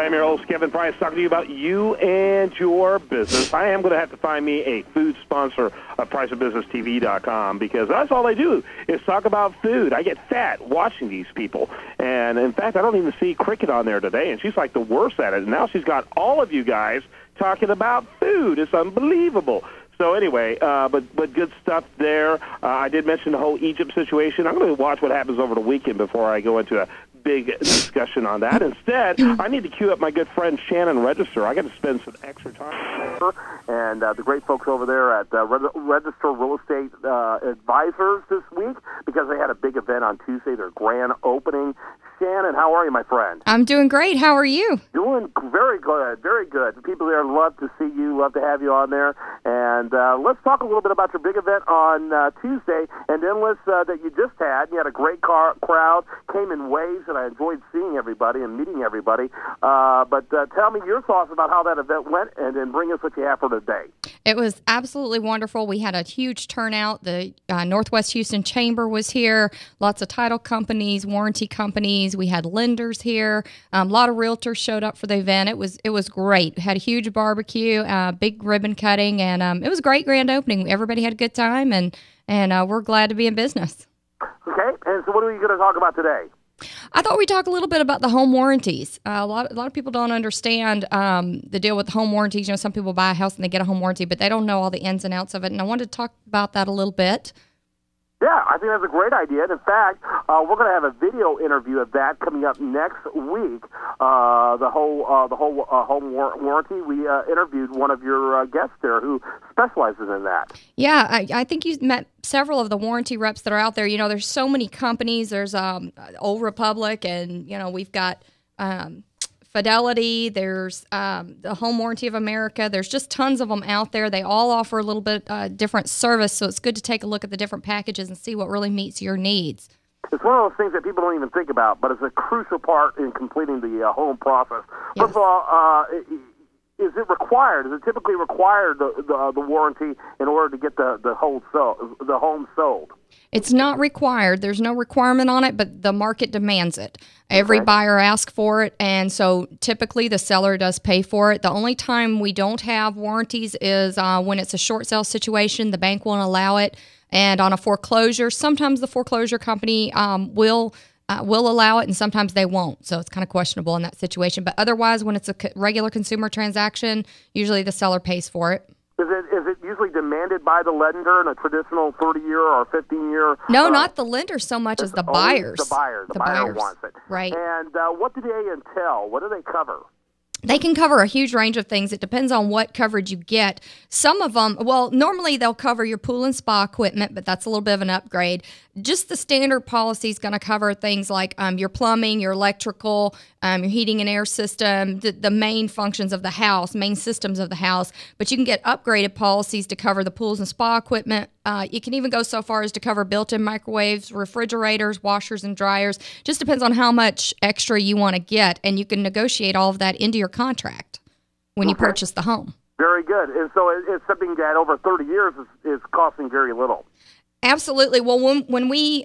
I'm your host, Kevin Price, talking to you about you and your business. I am going to have to find me a food sponsor of PriceOfBusinessTV.com, because that's all they do is talk about food. I get fat watching these people. And, in fact, I don't even see Cricket on there today, and she's like the worst at it. And now she's got all of you guys talking about food. It's unbelievable. So anyway, but good stuff there. I did mention the whole Egypt situation. I'm going to watch what happens over the weekend before I go into a big discussion on that. Instead, I need to queue up my good friend Shannon Register. I got to spend some extra time with her and the great folks over there at Register Real Estate Advisors this week, because they had a big event on Tuesday, their grand opening. Shannon, how are you, my friend? I'm doing great. How are you? Doing very good, very good. The people there love to see you, love to have you on there. And let's talk a little bit about your big event on Tuesday, and then that you just had. You had a great crowd, came in waves, and I enjoyed seeing everybody and meeting everybody. But tell me your thoughts about how that event went, and then bring us what you have for today. It was absolutely wonderful. We had a huge turnout. The Northwest Houston Chamber was here, lots of title companies, warranty companies. We had lenders here. A lot of realtors showed up for the event. It was great. We had a huge barbecue, big ribbon cutting, and it was a great grand opening. Everybody had a good time, and we're glad to be in business. Okay, and so what are you going to talk about today? I thought we'd talk a little bit about the home warranties. A lot of people don't understand the deal with home warranties. You know, some people buy a house and they get a home warranty, but they don't know all the ins and outs of it. And I wanted to talk about that a little bit. Yeah, I think that's a great idea. And in fact, we're going to have a video interview of that coming up next week. The whole home warranty. We interviewed one of your guests there who specializes in that. Yeah, I think you met several of the warranty reps that are out there. You know, there's so many companies. There's Old Republic, and you know, we've got Fidelity, there's the Home Warranty of America. There's just tons of them out there. They all offer a little bit different service, so it's good to take a look at the different packages and see what really meets your needs. It's one of those things that people don't even think about, but it's a crucial part in completing the home process. Yes. First of all, is it required? Is it typically required, the warranty, in order to get the home sold? It's not required. There's no requirement on it, but the market demands it. Every buyer asks for it, and so typically the seller does pay for it. The only time we don't have warranties is when it's a short sale situation. The bank won't allow it. And on a foreclosure, sometimes the foreclosure company will allow it, and sometimes they won't. So it's kind of questionable in that situation. But otherwise, when it's a regular consumer transaction, usually the seller pays for it. Is it usually demanded by the lender in a traditional 30-year or 15-year? No, not the lender so much as the buyers. The buyer. The buyer wants it. Right. And what do they entail? What do they cover? They can cover a huge range of things. It depends on what coverage you get. Some of them, well, normally they'll cover your pool and spa equipment, but that's a little bit of an upgrade. Just the standard policy is going to cover things like your plumbing, your electrical, your heating and air system, the main functions of the house, main systems of the house. But you can get upgraded policies to cover the pools and spa equipment. You can even go so far as to cover built-in microwaves, refrigerators, washers, and dryers. Just depends on how much extra you want to get, and you can negotiate all of that into your contract when you purchase the home. Very good. And so it's something that over 30 years is costing very little. Absolutely. Well, when we,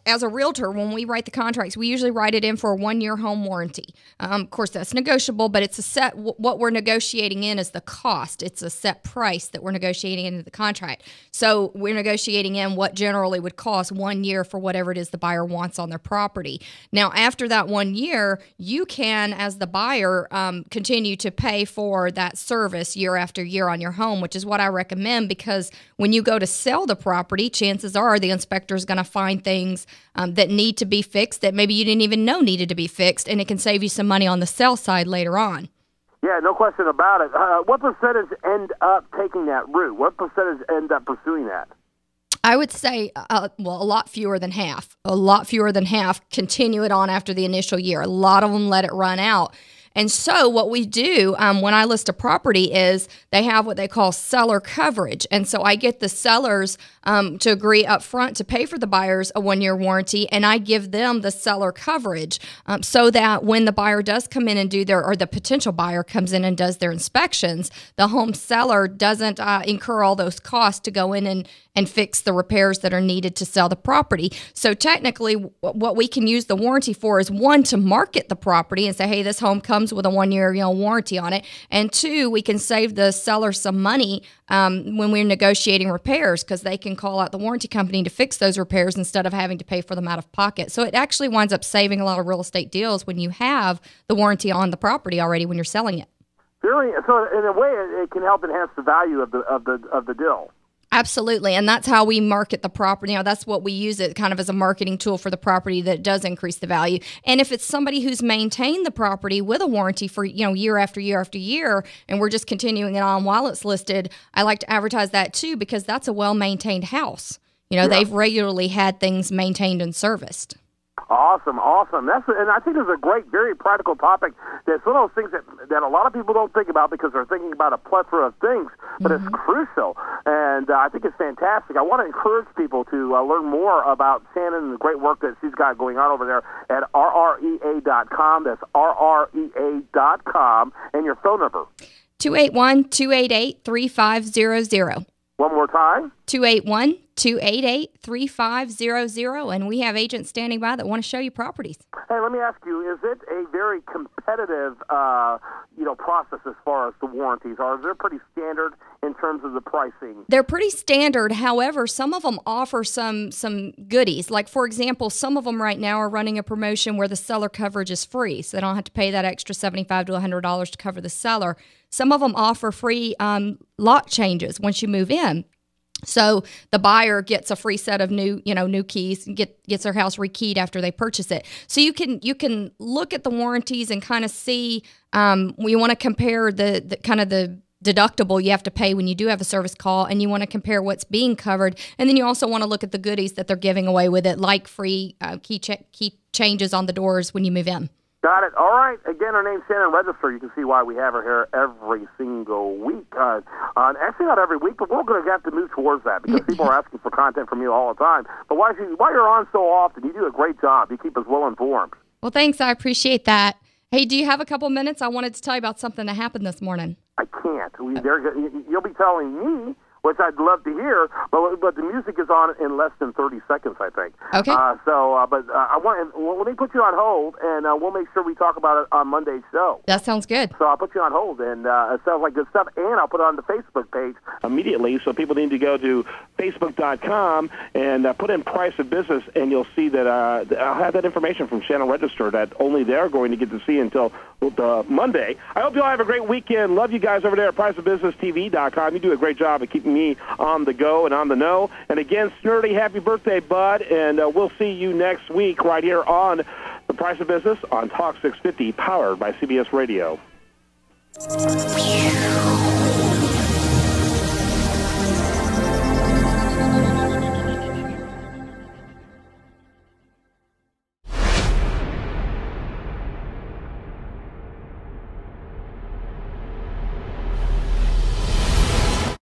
as a realtor, when we write the contracts, we usually write it in for a 1-year home warranty. Of course, that's negotiable, but it's a set. What we're negotiating in is the cost. It's a set price that we're negotiating into the contract. So we're negotiating in what generally would cost 1 year for whatever it is the buyer wants on their property. Now, after that 1 year, you can, as the buyer, continue to pay for that service year after year on your home, which is what I recommend, because when you go to sell the property, chances are the inspector is going to find things that need to be fixed that maybe you didn't even know needed to be fixed, and it can save you some money on the sell side later on. Yeah, no question about it. What percentage end up taking that route? What percentage end up pursuing that? I would say, well, a lot fewer than half. A lot fewer than half continue it on after the initial year. A lot of them let it run out. And so what we do when I list a property is they have what they call seller coverage. And so I get the sellers to agree up front to pay for the buyers a 1-year warranty, and I give them the seller coverage so that when the buyer does come in and do their, or the potential buyer comes in and does their inspections, the home seller doesn't incur all those costs to go in and fix the repairs that are needed to sell the property. So technically what we can use the warranty for is, one, to market the property and say, hey, this home comes comes with a 1-year warranty on it. And 2, we can save the seller some money when we're negotiating repairs, because they can call out the warranty company to fix those repairs instead of having to pay for them out of pocket. So it actually winds up saving a lot of real estate deals when you have the warranty on the property already when you're selling it. Really? So in a way, it can help enhance the value of the deal. Absolutely, and that's how we market the property. That's what we use it kind of as a marketing tool for the property that does increase the value. And if it's somebody who's maintained the property with a warranty for year after year after year, and we're just continuing it on while it's listed, I like to advertise that too, because that's a well-maintained house. They've regularly had things maintained and serviced. Awesome. And I think it's a great, very practical topic. That's one of those things that a lot of people don't think about because they're thinking about a plethora of things, but it's crucial. And I think it's fantastic. I want to encourage people to learn more about Shannon and the great work that she's got going on over there at rrea.com. That's rrea.com. And your phone number? 281-288-3500. One more time. 281-288-3500, and we have agents standing by that want to show you properties. Hey, let me ask you, is it a very competitive, process as far as the warranties are? They're pretty standard in terms of the pricing. They're pretty standard. However, some of them offer some goodies. Like, for example, some of them right now are running a promotion where the seller coverage is free, so they don't have to pay that extra $75 to $100 to cover the seller. Some of them offer free lock changes once you move in. So the buyer gets a free set of new keys and gets their house rekeyed after they purchase it. So you can look at the warranties and kind of see. You want to compare the kind of the deductible you have to pay when you do have a service call, and you want to compare what's being covered, and then you also want to look at the goodies that they're giving away with it, like free key changes on the doors when you move in. Got it. All right. Again, her name's Shannon Register. You can see why we have her here every single week. Actually, not every week, but we're going to have to move towards that because people are asking for content from you all the time. But while you're on so often, you do a great job. You keep us well informed. Well, thanks. I appreciate that. Hey, do you have a couple minutes? I wanted to tell you about something that happened this morning. I can't. You'll be telling me, which I'd love to hear, but the music is on in less than 30 seconds, I think. Okay. Let me put you on hold, and we'll make sure we talk about it on Monday's show. That sounds good. So I'll put you on hold, and it sounds like good stuff, and I'll put it on the Facebook page immediately, so people need to go to Facebook.com and put in price of business, and you'll see that I'll have that information from Shannon Register that only they're going to get to see until Monday. I hope you all have a great weekend. Love you guys over there at priceofbusinesstv.com. You do a great job of keeping me on the go and on the know. And again, Snurdy, happy birthday, bud. And we'll see you next week right here on The Price of Business on Talk 650, powered by CBS Radio.